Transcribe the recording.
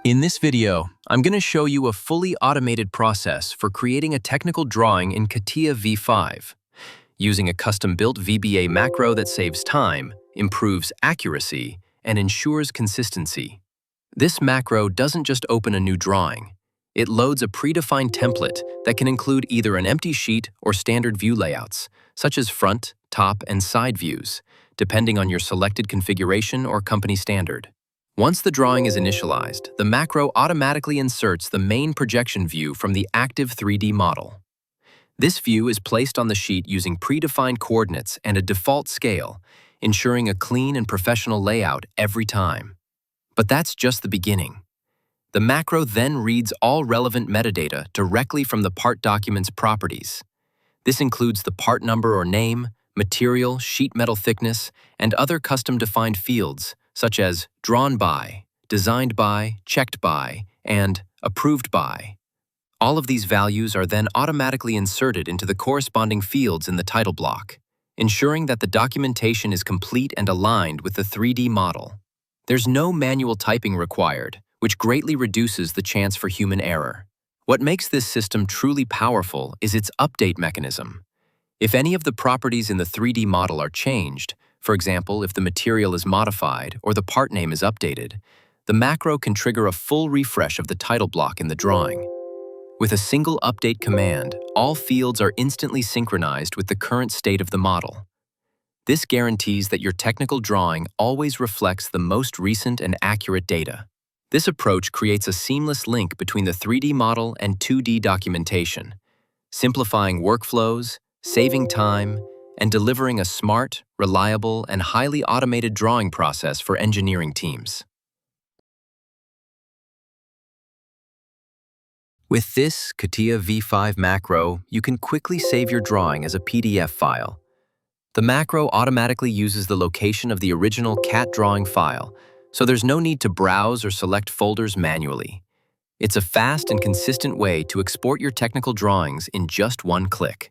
In this video, I'm going to show you a fully automated process for creating a technical drawing in CATIA V5, using a custom-built VBA macro that saves time, improves accuracy, and ensures consistency. This macro doesn't just open a new drawing. It loads a predefined template that can include either an empty sheet or standard view layouts, such as front, top, and side views, depending on your selected configuration or company standard. Once the drawing is initialized, the macro automatically inserts the main projection view from the active 3D model. This view is placed on the sheet using predefined coordinates and a default scale, ensuring a clean and professional layout every time. But that's just the beginning. The macro then reads all relevant metadata directly from the part document's properties. This includes the part number or name, material, sheet metal thickness, and other custom-defined fields, such as drawn by, designed by, checked by, and approved by. All of these values are then automatically inserted into the corresponding fields in the title block, ensuring that the documentation is complete and aligned with the 3D model. There's no manual typing required, which greatly reduces the chance for human error. What makes this system truly powerful is its update mechanism. If any of the properties in the 3D model are changed, for example, if the material is modified or the part name is updated, the macro can trigger a full refresh of the title block in the drawing. With a single update command, all fields are instantly synchronized with the current state of the model. This guarantees that your technical drawing always reflects the most recent and accurate data. This approach creates a seamless link between the 3D model and 2D documentation, simplifying workflows, saving time, and delivering a smart, reliable, and highly automated drawing process for engineering teams. With this CATIA V5 macro, you can quickly save your drawing as a PDF file. The macro automatically uses the location of the original CAT drawing file, so there's no need to browse or select folders manually. It's a fast and consistent way to export your technical drawings in just one click.